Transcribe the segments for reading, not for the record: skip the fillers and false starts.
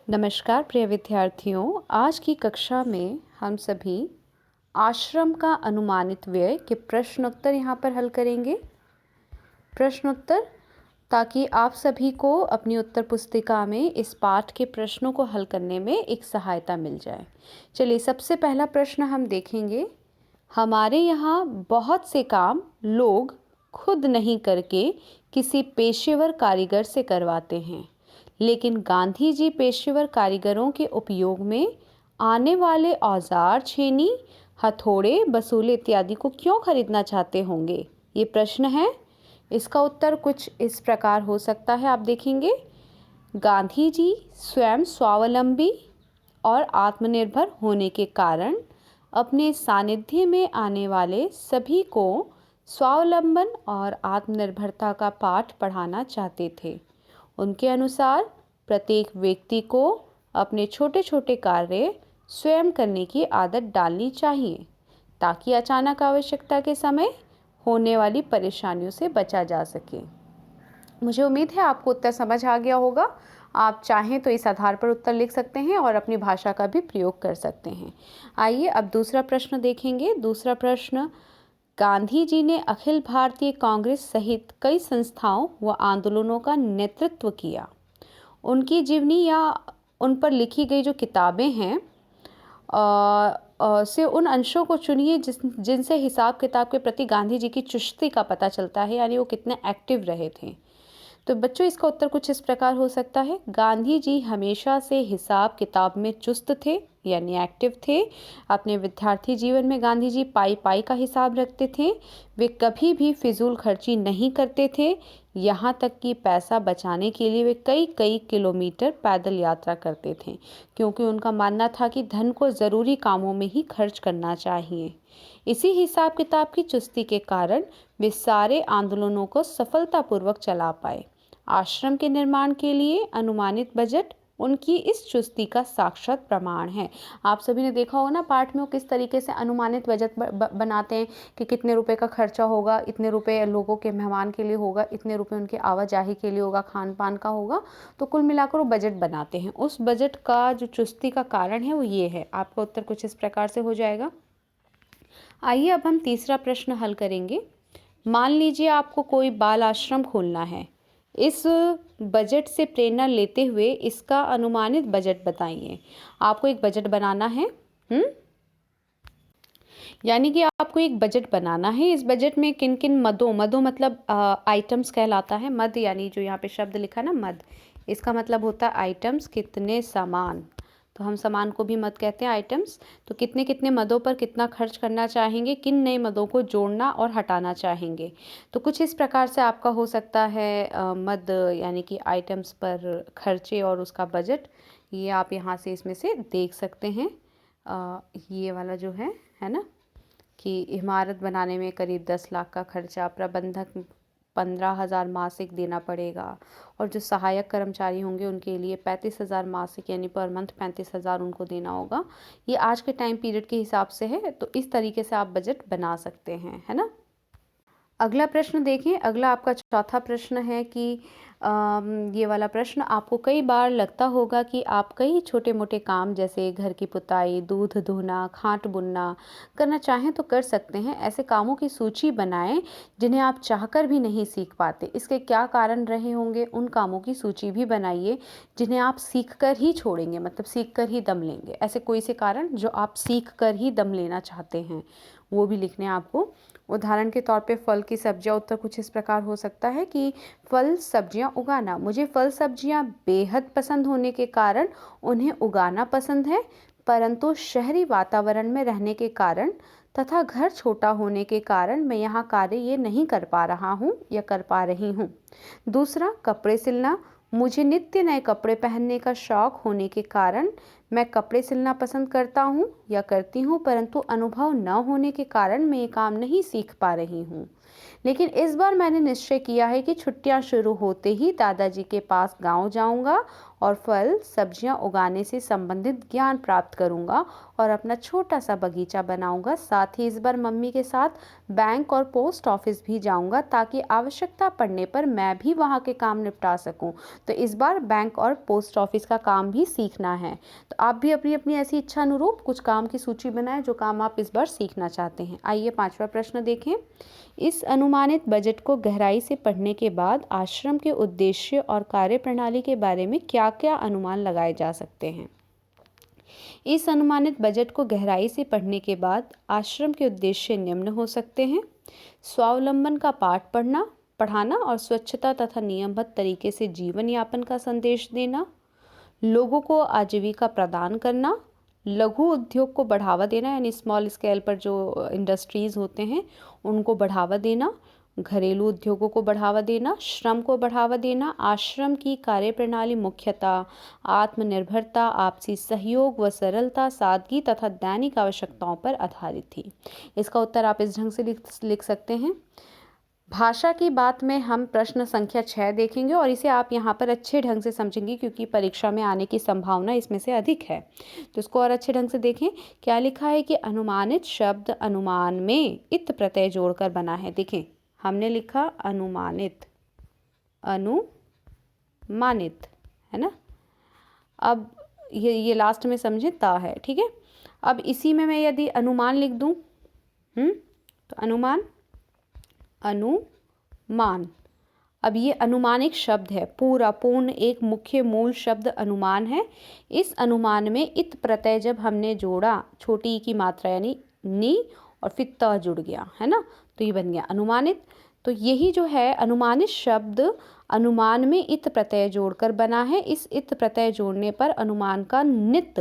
नमस्कार प्रिय विद्यार्थियों, आज की कक्षा में हम सभी आश्रम का अनुमानित व्यय के प्रश्नोत्तर यहाँ पर हल करेंगे। प्रश्नोत्तर ताकि आप सभी को अपनी उत्तर पुस्तिका में इस पाठ के प्रश्नों को हल करने में एक सहायता मिल जाए। चलिए, सबसे पहला प्रश्न हम देखेंगे। हमारे यहाँ बहुत से काम लोग खुद नहीं करके किसी पेशेवर कारीगर से करवाते हैं, लेकिन गांधी जी पेशेवर कारीगरों के उपयोग में आने वाले औजार, छेनी, हथौड़े, बसूले इत्यादि को क्यों खरीदना चाहते होंगे? ये प्रश्न है। इसका उत्तर कुछ इस प्रकार हो सकता है, आप देखेंगे। गांधी जी स्वयं स्वावलंबी और आत्मनिर्भर होने के कारण अपने सानिध्य में आने वाले सभी को स्वावलंबन और आत्मनिर्भरता का पाठ पढ़ाना चाहते थे। उनके अनुसार प्रत्येक व्यक्ति को अपने छोटे छोटे कार्य स्वयं करने की आदत डालनी चाहिए, ताकि अचानक आवश्यकता के समय होने वाली परेशानियों से बचा जा सके। मुझे उम्मीद है आपको उत्तर समझ आ गया होगा। आप चाहें तो इस आधार पर उत्तर लिख सकते हैं और अपनी भाषा का भी प्रयोग कर सकते हैं। आइए अब दूसरा प्रश्न देखेंगे। दूसरा प्रश्न, गांधी जी ने अखिल भारतीय कांग्रेस सहित कई संस्थाओं व आंदोलनों का नेतृत्व किया। उनकी जीवनी या उन पर लिखी गई जो किताबें हैं से उन अंशों को चुनिए जिनसे हिसाब किताब के प्रति गांधी जी की चुस्ती का पता चलता है, यानी वो कितने एक्टिव रहे थे। तो बच्चों, इसका उत्तर कुछ इस प्रकार हो सकता है। गांधी जी हमेशा से हिसाब किताब में चुस्त थे, यानी एक्टिव थे। अपने विद्यार्थी जीवन में गांधी जी पाई पाई का हिसाब रखते थे। वे कभी भी फिजूल खर्ची नहीं करते थे। यहाँ तक कि पैसा बचाने के लिए वे कई कई किलोमीटर पैदल यात्रा करते थे, क्योंकि उनका मानना था कि धन को ज़रूरी कामों में ही खर्च करना चाहिए। इसी हिसाब किताब की चुस्ती के कारण वे सारे आंदोलनों को सफलतापूर्वक चला पाए। आश्रम के निर्माण के लिए अनुमानित बजट उनकी इस चुस्ती का साक्षात प्रमाण है। आप सभी ने देखा होगा ना पाठ में वो किस तरीके से अनुमानित बजट बनाते हैं कि कितने रुपए का खर्चा होगा, इतने रुपए लोगों के मेहमान के लिए होगा, इतने रुपए उनके आवाजाही के लिए होगा, खान पान का होगा। तो कुल मिलाकर वो बजट बनाते हैं। उस बजट का जो चुस्ती का कारण है वो ये है। आपका उत्तर कुछ इस प्रकार से हो जाएगा। आइए अब हम तीसरा प्रश्न हल करेंगे। मान लीजिए आपको कोई बाल आश्रम खोलना है। इस बजट से प्रेरणा लेते हुए इसका अनुमानित बजट बताइए। आपको एक बजट बनाना है। यानी कि आपको एक बजट बनाना है। इस बजट में किन किन मदों मतलब आइटम्स कहलाता है। मद यानी जो यहाँ पे शब्द लिखा ना मद, इसका मतलब होता है आइटम्स, कितने सामान। तो हम सामान को भी मद कहते हैं, आइटम्स। तो कितने कितने मदों पर कितना खर्च करना चाहेंगे, किन नए मदों को जोड़ना और हटाना चाहेंगे। तो कुछ इस प्रकार से आपका हो सकता है मद यानी कि आइटम्स पर खर्चे और उसका बजट। ये आप यहाँ से इसमें से देख सकते हैं। ये वाला जो है ना, कि इमारत बनाने में करीब 10 लाख का खर्चा, प्रबंधक 15,000 मासिक देना पड़ेगा, और जो सहायक कर्मचारी होंगे उनके लिए 35,000 मासिक, यानी पर मंथ 35,000 उनको देना होगा। ये आज के टाइम पीरियड के हिसाब से है। तो इस तरीके से आप बजट बना सकते हैं, है ना। अगला प्रश्न देखें। अगला आपका चौथा प्रश्न है कि ये वाला प्रश्न, आपको कई बार लगता होगा कि आप कई छोटे मोटे काम जैसे घर की पुताई, दूध दूहना, खाट बुनना करना चाहें तो कर सकते हैं। ऐसे कामों की सूची बनाएं जिन्हें आप चाहकर भी नहीं सीख पाते। इसके क्या कारण रहे होंगे, उन कामों की सूची भी बनाइए जिन्हें आप सीख कर ही छोड़ेंगे, मतलब सीख कर ही दम लेंगे। ऐसे कोई से कारण जो आप सीख कर ही दम लेना चाहते हैं, वो भी लिखने हैं आपको। उदाहरण के तौर पे फल की सब्जियां। उत्तर कुछ इस प्रकार हो सकता है कि फल सब्जियां उगाना। मुझे फल सब्जियां बेहद पसंद होने के कारण उन्हें उगाना पसंद है, परंतु शहरी वातावरण में रहने के कारण तथा घर छोटा होने के कारण मैं यहाँ कार्य ये नहीं कर पा रहा हूँ या कर पा रही हूँ। दूसरा, कपड़े सिलना। मुझे नित्य नए कपड़े पहनने का शौक होने के कारण मैं कपड़े सिलना पसंद करता हूँ या करती हूँ, परंतु अनुभव न होने के कारण मैं ये काम नहीं सीख पा रही हूँ। लेकिन इस बार मैंने निश्चय किया है कि छुट्टियाँ शुरू होते ही दादाजी के पास गांव जाऊंगा और फल सब्जियां उगाने से संबंधित ज्ञान प्राप्त करूंगा और अपना छोटा सा बगीचा बनाऊंगा। साथ ही इस बार मम्मी के साथ बैंक और पोस्ट ऑफिस भी जाऊंगा ताकि आवश्यकता पड़ने पर मैं भी वहां के काम निपटा सकूं। तो इस बार बैंक और पोस्ट ऑफिस का काम भी सीखना है। तो आप भी अपनी अपनी ऐसी इच्छा अनुरूप कुछ काम की सूची बनाएं जो काम आप इस बार सीखना चाहते हैं। आइए 5वां प्रश्न देखें। इस अनुमानित बजट को गहराई से पढ़ने के बाद आश्रम के उद्देश्य और कार्यप्रणाली के बारे में क्या-क्या अनुमान लगाए जा सकते हैं। इस अनुमानित बजट को गहराई से पढ़ने के बाद आश्रम के उद्देश्य निम्न हो सकते हैं। स्वावलंबन का पाठ पढ़ाना और स्वच्छता तथा नियमबद्ध तरीके से जीवन यापन का संदेश देना, लोगों को आजीविका प्रदान करना, लघु उद्योग को बढ़ावा देना यानी स्मॉल स्केल पर जो इंडस्ट्रीज़ होते हैं उनको बढ़ावा देना, घरेलू उद्योगों को बढ़ावा देना, श्रम को बढ़ावा देना। आश्रम की कार्यप्रणाली मुख्यतः आत्मनिर्भरता, आपसी सहयोग व सरलता, सादगी तथा दैनिक आवश्यकताओं पर आधारित थी। इसका उत्तर आप इस ढंग से लिख सकते हैं। भाषा की बात में हम प्रश्न संख्या 6 देखेंगे और इसे आप यहाँ पर अच्छे ढंग से समझेंगे क्योंकि परीक्षा में आने की संभावना इसमें से अधिक है। तो इसको और अच्छे ढंग से देखें। क्या लिखा है कि अनुमानित शब्द अनुमान में इत प्रत्यय जोड़कर बना है। देखें, हमने लिखा अनुमानित, अनुमानित, है ना। अब ये लास्ट में समझे ता है, ठीक है। अब इसी में मैं यदि अनुमान लिख दूँ तो अनुमान, अनुमान। अब ये अनुमान एक शब्द है, पूर्ण एक मुख्य मूल शब्द अनुमान है। इस अनुमान में इत प्रत्यय जब हमने जोड़ा, छोटी ई की मात्रा यानी नी और फिर त जुड़ गया, है ना, तो ये बन गया अनुमानित। तो यही जो है अनुमानित शब्द अनुमान में इत प्रत्यय जोड़कर बना है। इस इत प्रत्यय जोड़ने पर अनुमान का नित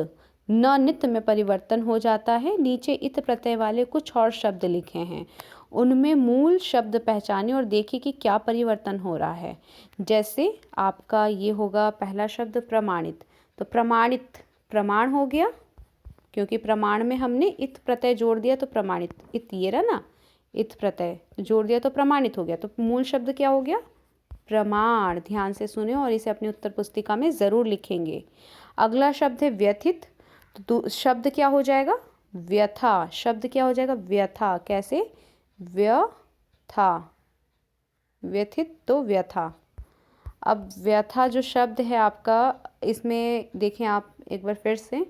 न नित में परिवर्तन हो जाता है। नीचे इत प्रत्यय वाले कुछ और शब्द लिखे हैं, उनमें मूल शब्द पहचाने और देखिए कि क्या परिवर्तन हो रहा है। जैसे आपका ये होगा पहला शब्द प्रमाणित, तो प्रमाणित प्रमाण हो गया क्योंकि प्रमाण में हमने इत प्रत्यय जोड़ दिया तो प्रमाणित, इत ये रहा ना, इत प्रत्यय जोड़ दिया तो प्रमाणित हो गया। तो मूल शब्द क्या हो गया, प्रमाण। ध्यान से सुने और इसे अपनी उत्तर पुस्तिका में ज़रूर लिखेंगे। अगला शब्द है व्यथित, तो शब्द क्या हो जाएगा, व्यथा। शब्द क्या हो जाएगा, व्यथा। कैसे, व्यथा, व्यथित तो व्यथा। अब व्यथा जो शब्द है आपका, इसमें देखें आप एक बार फिर से,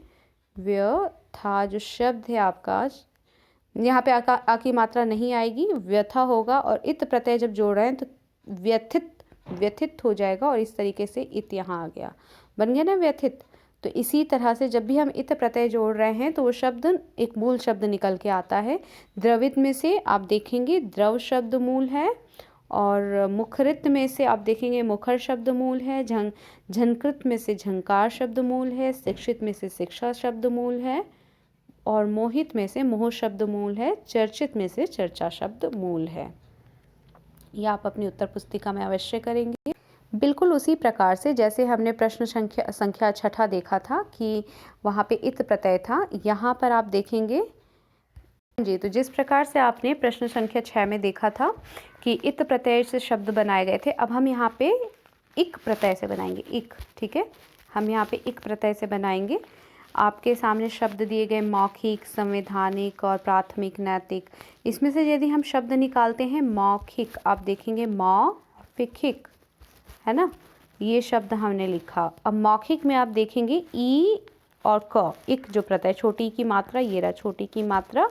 व्यथा जो शब्द है आपका, यहाँ पे आ की मात्रा नहीं आएगी, व्यथा होगा और इत प्रत्यय जब जोड़ रहे हैं तो व्यथित, व्यथित हो जाएगा और इस तरीके से इत यहाँ आ गया, बन गया ना व्यथित। तो इसी तरह से जब भी हम इत प्रत्यय जोड़ रहे हैं तो वो शब्द एक मूल शब्द निकल के आता है। द्रवित में से आप देखेंगे द्रव शब्द मूल है और मुखरित में से आप देखेंगे मुखर शब्द मूल है। झंकृत में से झंकार शब्द मूल है। शिक्षित में से शिक्षा शब्द मूल है और मोहित में से मोह शब्द मूल है। चर्चित में से चर्चा शब्द मूल है। यह आप अपनी उत्तर पुस्तिका में अवश्य करेंगे। बिल्कुल उसी प्रकार से जैसे हमने प्रश्न संख्या 6 देखा था कि वहाँ पे इत प्रत्यय था, यहाँ पर आप देखेंगे जी। तो जिस प्रकार से आपने प्रश्न संख्या 6 में देखा था कि इत प्रत्यय से शब्द बनाए गए थे, अब हम यहाँ पे इक प्रत्यय से बनाएंगे। इक, ठीक है, हम यहाँ पे इक प्रत्यय से बनाएंगे। आपके सामने शब्द दिए गए मौखिक, संवैधानिक और प्राथमिक, नैतिक। इसमें से यदि हम शब्द निकालते हैं मौखिक, आप देखेंगे मौखिक, है ना, ये शब्द हमने लिखा। अब मौखिक में आप देखेंगे ई और क, इक जो प्रत्यय, छोटी की मात्रा, ये रहा छोटी की मात्रा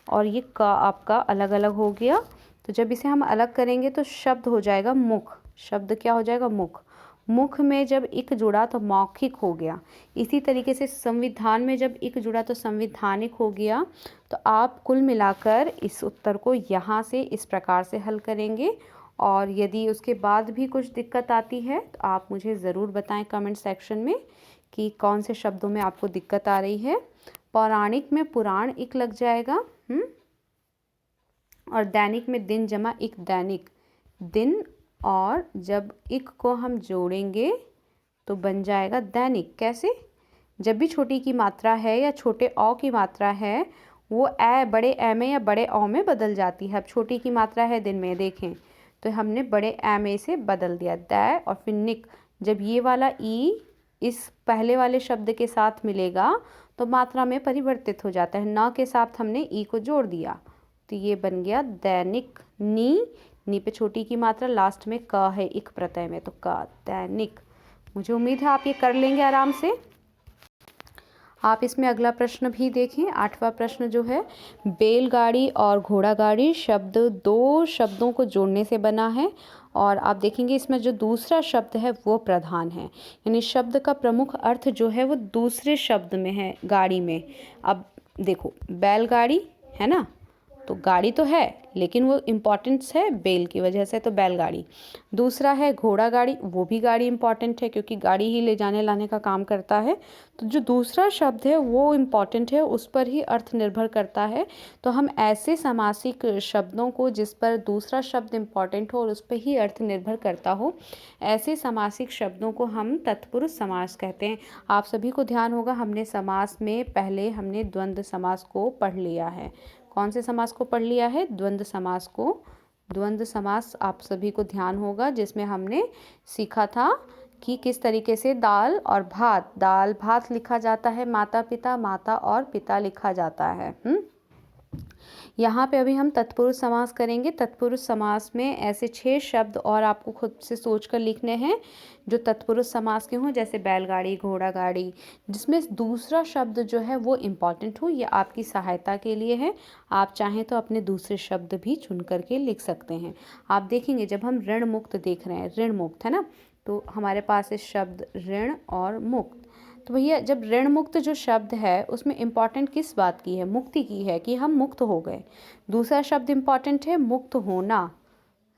और ये क आपका अलग अलग हो गया। तो जब इसे हम अलग करेंगे तो शब्द हो जाएगा मुख। शब्द क्या हो जाएगा, मुख। मुख में जब इक जुड़ा तो मौखिक हो गया। इसी तरीके से संविधान में जब इक जुड़ा तो संविधानिक हो गया। तो आप कुल मिलाकर इस उत्तर को यहाँ से इस प्रकार से हल करेंगे और यदि उसके बाद भी कुछ दिक्कत आती है तो आप मुझे ज़रूर बताएं कमेंट सेक्शन में कि कौन से शब्दों में आपको दिक्कत आ रही है। पौराणिक में पुराण इक लग जाएगा और दैनिक में दिन जमा इक दैनिक, दिन, और जब इक को हम जोड़ेंगे तो बन जाएगा दैनिक। कैसे, जब भी छोटी की मात्रा है या छोटे औ की मात्रा है वो ए बड़े ए में या बड़े औ में बदल जाती है। अब छोटी की मात्रा है दिन में, देखें तो हमने बड़े ए में से बदल दिया दै और फिर निक। जब ये वाला ई इस पहले वाले शब्द के साथ मिलेगा तो मात्रा में परिवर्तित हो जाता है। न के साथ हमने ई को जोड़ दिया तो ये बन गया दैनिक। नी पे छोटी की मात्रा, लास्ट में क है इक प्रत्यय में, तो क दैनिक। मुझे उम्मीद है आप ये कर लेंगे आराम से। आप इसमें अगला प्रश्न भी देखें। 8वां प्रश्न जो है, बैलगाड़ी और घोड़ा गाड़ी शब्द दो शब्दों को जोड़ने से बना है और आप देखेंगे इसमें जो दूसरा शब्द है वो प्रधान है, यानी शब्द का प्रमुख अर्थ जो है वो दूसरे शब्द में है, गाड़ी में। अब देखो बैलगाड़ी है ना, तो गाड़ी तो है लेकिन वो इम्पॉर्टेंस है बैल की वजह से, तो बैलगाड़ी। दूसरा है घोड़ा गाड़ी, वो भी गाड़ी इम्पॉर्टेंट है क्योंकि गाड़ी ही ले जाने लाने का काम करता है। तो जो दूसरा शब्द है वो इम्पॉर्टेंट है, उस पर ही अर्थ निर्भर करता है। तो हम ऐसे समासिक शब्दों को जिस पर दूसरा शब्द इम्पॉर्टेंट हो और उस पर ही अर्थ निर्भर करता हो, ऐसे समासिक शब्दों को हम तत्पुरुष समास कहते हैं। आप सभी को ध्यान होगा हमने समास में पहले हमने द्वंद्व समास को पढ़ लिया है। कौन से समास को पढ़ लिया है? द्वंद्व समास को। द्वंद्व समास आप सभी को ध्यान होगा, जिसमें हमने सीखा था कि किस तरीके से दाल भात लिखा जाता है, माता पिता, माता और पिता लिखा जाता है। यहाँ पे अभी हम तत्पुरुष समास करेंगे। तत्पुरुष समास में ऐसे 6 शब्द और आपको खुद से सोचकर लिखने हैं जो तत्पुरुष समास के हों, जैसे बैलगाड़ी, घोड़ा गाड़ी, जिसमें दूसरा शब्द जो है वो इम्पॉर्टेंट हो। ये आपकी सहायता के लिए है। आप चाहें तो अपने दूसरे शब्द भी चुन करके लिख सकते हैं। आप देखेंगे जब हम ऋण मुक्त देख रहे हैं, ऋण मुक्त है ना, तो हमारे पास है शब्द ऋण और मुक्त। तो भैया जब ऋण मुक्त जो शब्द है उसमें इम्पॉर्टेंट किस बात की है? मुक्ति की है, कि हम मुक्त हो गए। दूसरा शब्द इम्पॉर्टेंट है मुक्त होना,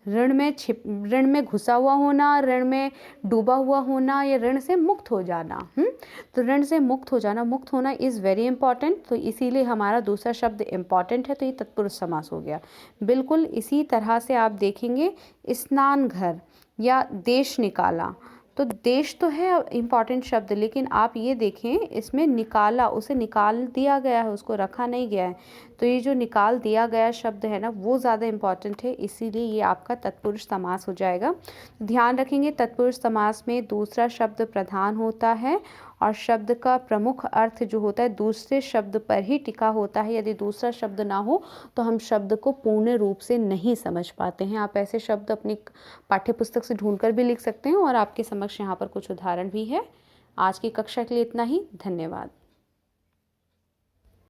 ऋण में घुसा हुआ होना, ऋण में डूबा हुआ होना, या ऋण से मुक्त हो जाना। तो ऋण से मुक्त हो जाना, मुक्त होना इज़ वेरी इंपॉर्टेंट। तो इसीलिए हमारा दूसरा शब्द इम्पॉर्टेंट है, तो ये तत्पुरुष समास हो गया। बिल्कुल इसी तरह से आप देखेंगे स्नान घर या देश निकाला, तो देश तो है इम्पॉर्टेंट शब्द, लेकिन आप ये देखें इसमें निकाला, उसे निकाल दिया गया है, उसको रखा नहीं गया है। तो ये जो निकाल दिया गया शब्द है ना वो ज़्यादा इम्पॉर्टेंट है, इसीलिए ये आपका तत्पुरुष समास हो जाएगा। ध्यान रखेंगे तत्पुरुष समास में दूसरा शब्द प्रधान होता है और शब्द का प्रमुख अर्थ जो होता है दूसरे शब्द पर ही टिका होता है। यदि दूसरा शब्द ना हो तो हम शब्द को पूर्ण रूप से नहीं समझ पाते हैं। आप ऐसे शब्द अपनी पाठ्यपुस्तक से ढूंढकर भी लिख सकते हैं और आपके समक्ष यहाँ पर कुछ उदाहरण भी है। आज की कक्षा के लिए इतना ही। धन्यवाद।